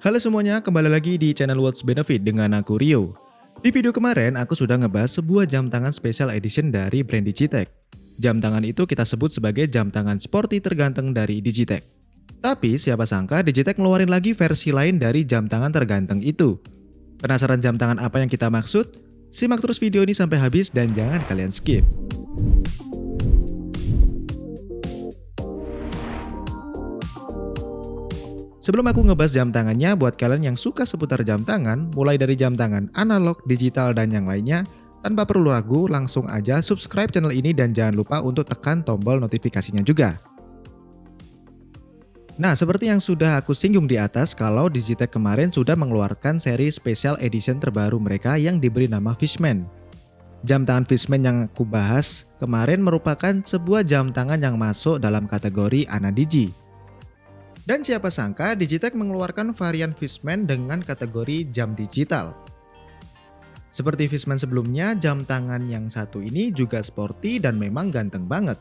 Halo semuanya, kembali lagi di channel What's Benefit dengan aku Rio. Di video kemarin, aku sudah ngebahas sebuah jam tangan special edition dari brand Digitech. Jam tangan itu kita sebut sebagai jam tangan sporty terganteng dari Digitech. Tapi siapa sangka Digitech ngeluarin lagi versi lain dari jam tangan terganteng itu. Penasaran jam tangan apa yang kita maksud? Simak terus video ini sampai habis dan jangan kalian skip. Sebelum aku ngebahas jam tangannya, buat kalian yang suka seputar jam tangan, mulai dari jam tangan analog, digital, dan yang lainnya, tanpa perlu ragu, langsung aja subscribe channel ini dan jangan lupa untuk tekan tombol notifikasinya juga. Nah, seperti yang sudah aku singgung di atas, kalau Digitech kemarin sudah mengeluarkan seri special edition terbaru mereka yang diberi nama Fishman. Jam tangan Fishman yang aku bahas kemarin merupakan sebuah jam tangan yang masuk dalam kategori Anadigi. Dan siapa sangka Digitech mengeluarkan varian Fishman dengan kategori jam digital. Seperti Fishman sebelumnya, jam tangan yang satu ini juga sporty dan memang ganteng banget.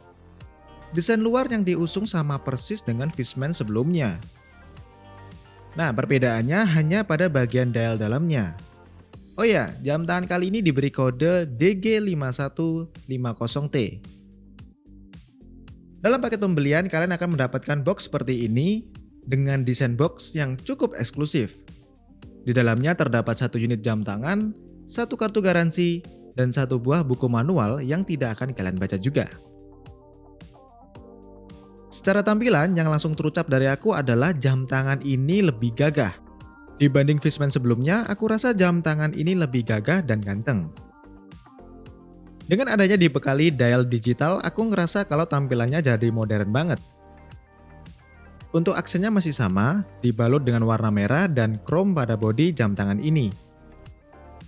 Desain luar yang diusung sama persis dengan Fishman sebelumnya. Nah, perbedaannya hanya pada bagian dial dalamnya. Oh ya, jam tangan kali ini diberi kode DG5150T. Dalam paket pembelian, kalian akan mendapatkan box seperti ini dengan desain box yang cukup eksklusif. Di dalamnya terdapat satu unit jam tangan, satu kartu garansi, dan satu buah buku manual yang tidak akan kalian baca juga. Secara tampilan, yang langsung terucap dari aku adalah jam tangan ini lebih gagah. Dibanding Fishman sebelumnya, aku rasa jam tangan ini lebih gagah dan ganteng. Dengan adanya dibekali dial digital, aku ngerasa kalau tampilannya jadi modern banget. Untuk aksennya masih sama, dibalut dengan warna merah dan chrome pada bodi jam tangan ini.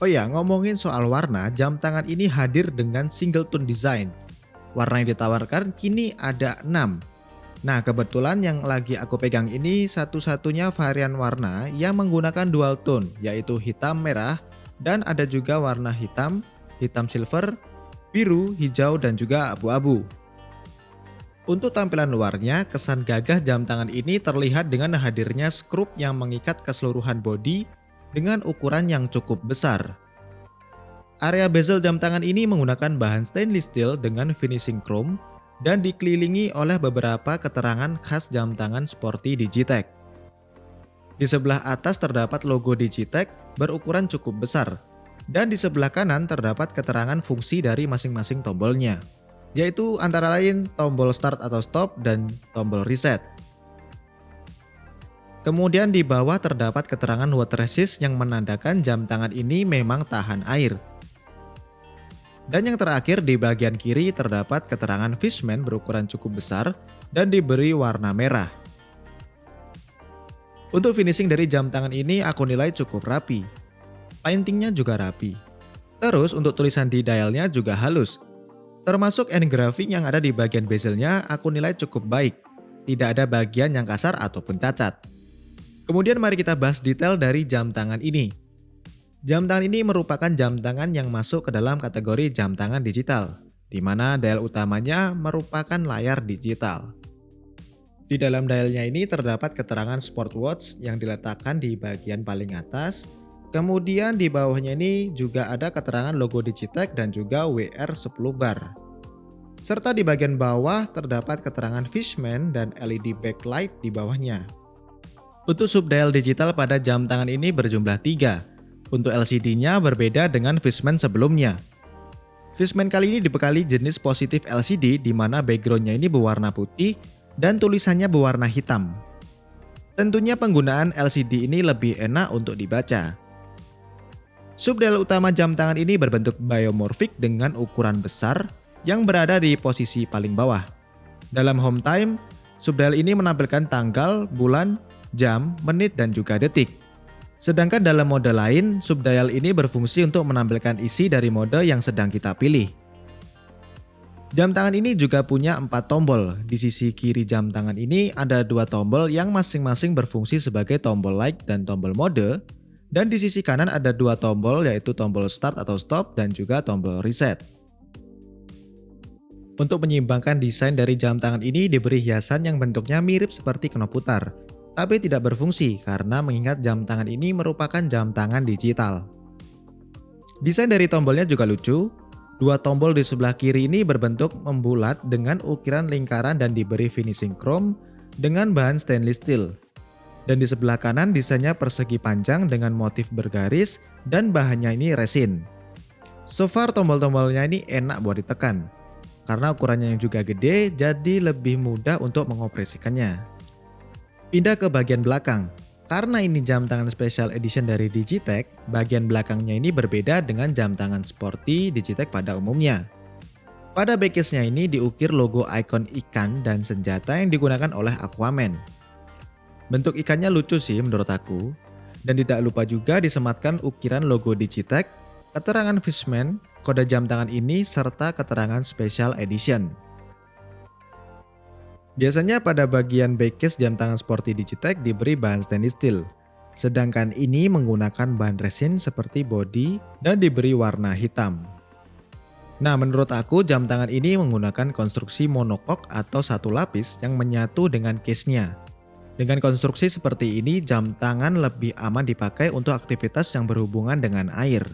Oh ya, ngomongin soal warna, jam tangan ini hadir dengan single tone design. Warna yang ditawarkan kini ada 6. Nah, kebetulan yang lagi aku pegang ini satu-satunya varian warna yang menggunakan dual tone, yaitu hitam merah, dan ada juga warna hitam, hitam silver, biru, hijau, dan juga abu-abu. Untuk tampilan luarnya, kesan gagah jam tangan ini terlihat dengan hadirnya skrup yang mengikat keseluruhan bodi dengan ukuran yang cukup besar. Area bezel jam tangan ini menggunakan bahan stainless steel dengan finishing chrome dan dikelilingi oleh beberapa keterangan khas jam tangan sporty Digitech. Di sebelah atas terdapat logo Digitech berukuran cukup besar. Dan di sebelah kanan terdapat keterangan fungsi dari masing-masing tombolnya, yaitu antara lain tombol start atau stop dan tombol reset. Kemudian di bawah terdapat keterangan water resist yang menandakan jam tangan ini memang tahan air. Dan yang terakhir di bagian kiri terdapat keterangan Fishman berukuran cukup besar dan diberi warna merah. Untuk finishing dari jam tangan ini aku nilai cukup rapi. Paintingnya juga rapi. Terus untuk tulisan di dialnya juga halus. Termasuk engraving yang ada di bagian bezelnya aku nilai cukup baik. Tidak ada bagian yang kasar ataupun cacat. Kemudian mari kita bahas detail dari jam tangan ini. Jam tangan ini merupakan jam tangan yang masuk ke dalam kategori jam tangan digital, di mana dial utamanya merupakan layar digital. Di dalam dialnya ini terdapat keterangan Sportwatch yang diletakkan di bagian paling atas. Kemudian di bawahnya ini juga ada keterangan logo Digitech dan juga WR10 bar. Serta di bagian bawah terdapat keterangan Fishman dan LED backlight di bawahnya. Untuk subdial digital pada jam tangan ini berjumlah 3. Untuk LCD-nya berbeda dengan Fishman sebelumnya. Fishman kali ini dibekali jenis positif LCD di mana background-nya ini berwarna putih dan tulisannya berwarna hitam. Tentunya penggunaan LCD ini lebih enak untuk dibaca. Subdial utama jam tangan ini berbentuk biomorphic dengan ukuran besar yang berada di posisi paling bawah. Dalam home time, subdial ini menampilkan tanggal, bulan, jam, menit, dan juga detik. Sedangkan dalam mode lain, subdial ini berfungsi untuk menampilkan isi dari mode yang sedang kita pilih. Jam tangan ini juga punya 4 tombol. Di sisi kiri jam tangan ini ada 2 tombol yang masing-masing berfungsi sebagai tombol like dan tombol mode. Dan di sisi kanan ada 2 tombol yaitu tombol start atau stop dan juga tombol reset. Untuk menyeimbangkan desain dari jam tangan ini diberi hiasan yang bentuknya mirip seperti knop putar. tapi tidak berfungsi karena mengingat jam tangan ini merupakan jam tangan digital. Desain dari tombolnya juga lucu. Dua tombol di sebelah kiri ini berbentuk membulat dengan ukiran lingkaran dan diberi finishing chrome dengan bahan stainless steel. Dan di sebelah kanan desainnya persegi panjang dengan motif bergaris dan bahannya ini resin. So far tombol-tombolnya ini enak buat ditekan. Karena ukurannya yang juga gede, jadi lebih mudah untuk mengoperasikannya. Pindah ke bagian belakang. Karena ini jam tangan special edition dari Digitech, bagian belakangnya ini berbeda dengan jam tangan sporty Digitech pada umumnya. Pada backcase-nya ini diukir logo ikon ikan dan senjata yang digunakan oleh Aquaman. Bentuk ikannya lucu sih menurut aku. Dan tidak lupa juga disematkan ukiran logo Digitech, keterangan Fishman, kode jam tangan ini, serta keterangan Special Edition. Biasanya pada bagian backcase jam tangan sporty Digitech diberi bahan stainless steel. Sedangkan ini menggunakan bahan resin seperti body dan diberi warna hitam. Nah, menurut aku jam tangan ini menggunakan konstruksi monokok atau satu lapis yang menyatu dengan case-nya. Dengan konstruksi seperti ini, jam tangan lebih aman dipakai untuk aktivitas yang berhubungan dengan air.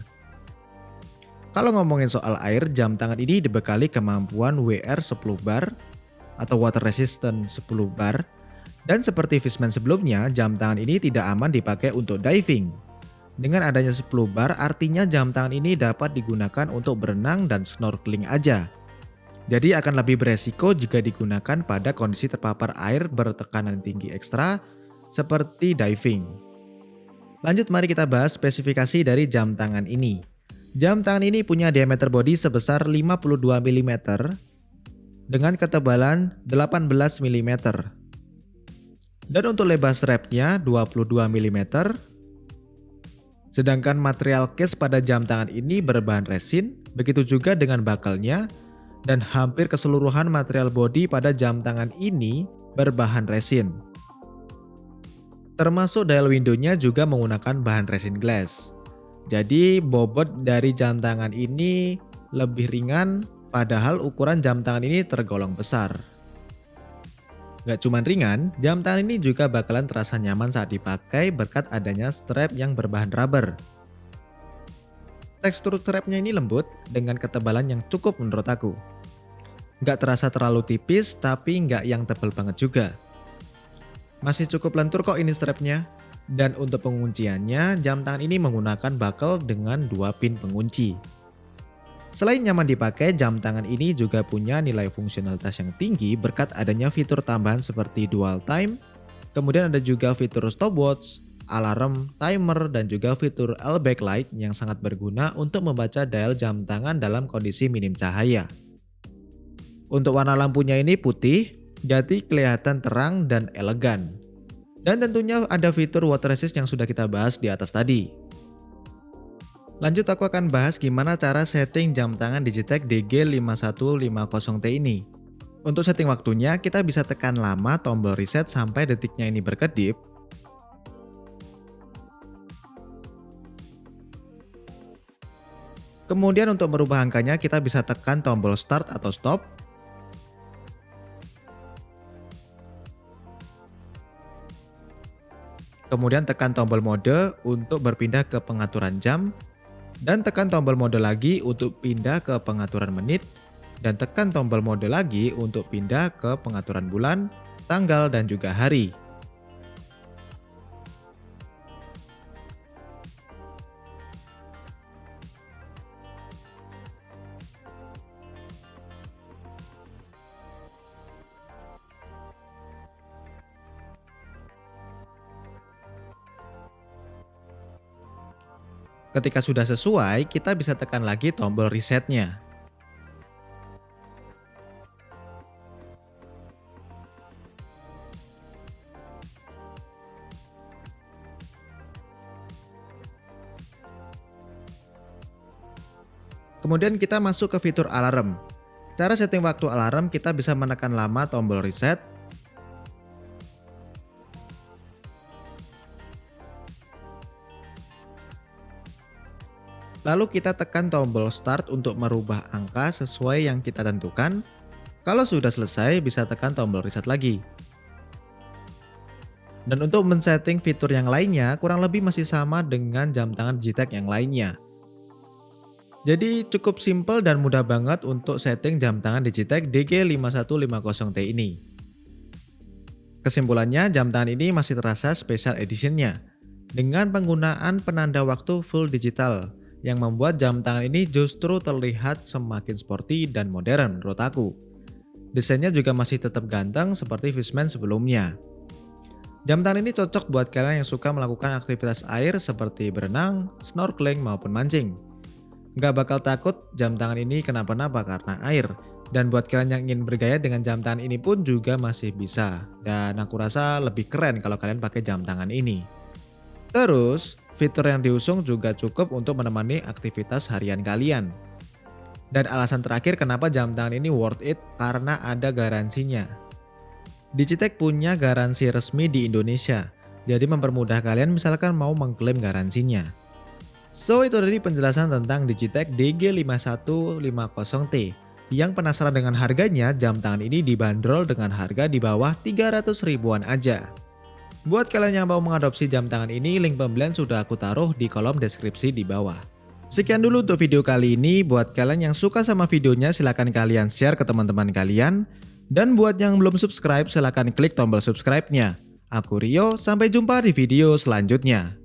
Kalau ngomongin soal air, jam tangan ini dibekali kemampuan WR 10 bar atau water resistant 10 bar. Dan seperti Fishman sebelumnya, jam tangan ini tidak aman dipakai untuk diving. Dengan adanya 10 bar, artinya jam tangan ini dapat digunakan untuk berenang dan snorkeling aja. Jadi akan lebih beresiko jika digunakan pada kondisi terpapar air bertekanan tinggi ekstra seperti diving. Lanjut, mari kita bahas spesifikasi dari jam tangan ini. Jam tangan ini punya diameter bodi sebesar 52 mm dengan ketebalan 18 mm. Dan untuk lebar strapnya 22 mm. Sedangkan material case pada jam tangan ini berbahan resin, begitu juga dengan bakalnya. Dan hampir keseluruhan material bodi pada jam tangan ini berbahan resin. Termasuk dial windownya juga menggunakan bahan resin glass. Jadi bobot dari jam tangan ini lebih ringan, padahal ukuran jam tangan ini tergolong besar. Gak cuman ringan, jam tangan ini juga bakalan terasa nyaman saat dipakai berkat adanya strap yang berbahan rubber. Tekstur strapnya ini lembut dengan ketebalan yang cukup menurut aku. Nggak terasa terlalu tipis tapi nggak yang tebal banget juga. Masih cukup lentur kok ini strapnya. Dan untuk pengunciannya, jam tangan ini menggunakan buckle dengan 2 pin pengunci. Selain nyaman dipakai, jam tangan ini juga punya nilai fungsionalitas yang tinggi berkat adanya fitur tambahan seperti dual time. Kemudian ada juga fitur stopwatch, alarm, timer, dan juga fitur L backlight yang sangat berguna untuk membaca dial jam tangan dalam kondisi minim cahaya. Untuk warna lampunya ini putih, jadi kelihatan terang dan elegan. Dan tentunya ada fitur water resist yang sudah kita bahas di atas tadi. Lanjut, aku akan bahas gimana cara setting jam tangan Digitech DG5150T ini. Untuk setting waktunya, kita bisa tekan lama tombol reset sampai detiknya ini berkedip. Kemudian untuk merubah angkanya kita bisa tekan tombol start atau stop. Kemudian tekan tombol mode untuk berpindah ke pengaturan jam. Dan tekan tombol mode lagi untuk pindah ke pengaturan menit. Dan tekan tombol mode lagi untuk pindah ke pengaturan bulan, tanggal, dan juga hari. Ketika sudah sesuai, kita bisa tekan lagi tombol resetnya. Kemudian kita masuk ke fitur alarm. Cara setting waktu alarm, kita bisa menekan lama tombol reset. Lalu kita tekan tombol start untuk merubah angka sesuai yang kita tentukan. Kalau sudah selesai, bisa tekan tombol reset lagi. Dan untuk men-setting fitur yang lainnya kurang lebih masih sama dengan jam tangan Digitech yang lainnya. Jadi cukup simple dan mudah banget untuk setting jam tangan Digitech DG5150T ini. Kesimpulannya, jam tangan ini masih terasa special editionnya dengan penggunaan penanda waktu full digital yang membuat jam tangan ini justru terlihat semakin sporty dan modern menurut aku. Desainnya juga masih tetap ganteng seperti Fishman sebelumnya. Jam tangan ini cocok buat kalian yang suka melakukan aktivitas air seperti berenang, snorkeling maupun mancing. Nggak bakal takut jam tangan ini kenapa-napa karena air. Dan buat kalian yang ingin bergaya dengan jam tangan ini pun juga masih bisa. Dan aku rasa lebih keren kalau kalian pakai jam tangan ini. Terus, fitur yang diusung juga cukup untuk menemani aktivitas harian kalian. Dan alasan terakhir kenapa jam tangan ini worth it karena ada garansinya. Digitech punya garansi resmi di Indonesia. Jadi mempermudah kalian misalkan mau mengklaim garansinya. So itu tadi penjelasan tentang Digitech DG5150T. Yang penasaran dengan harganya, jam tangan ini dibanderol dengan harga di bawah 300 ribuan aja. Buat kalian yang mau mengadopsi jam tangan ini, link pembelian sudah aku taruh di kolom deskripsi di bawah. Sekian dulu untuk video kali ini. Buat kalian yang suka sama videonya, silahkan kalian share ke teman-teman kalian. Dan buat yang belum subscribe, silahkan klik tombol subscribe-nya. Aku Rio, sampai jumpa di video selanjutnya.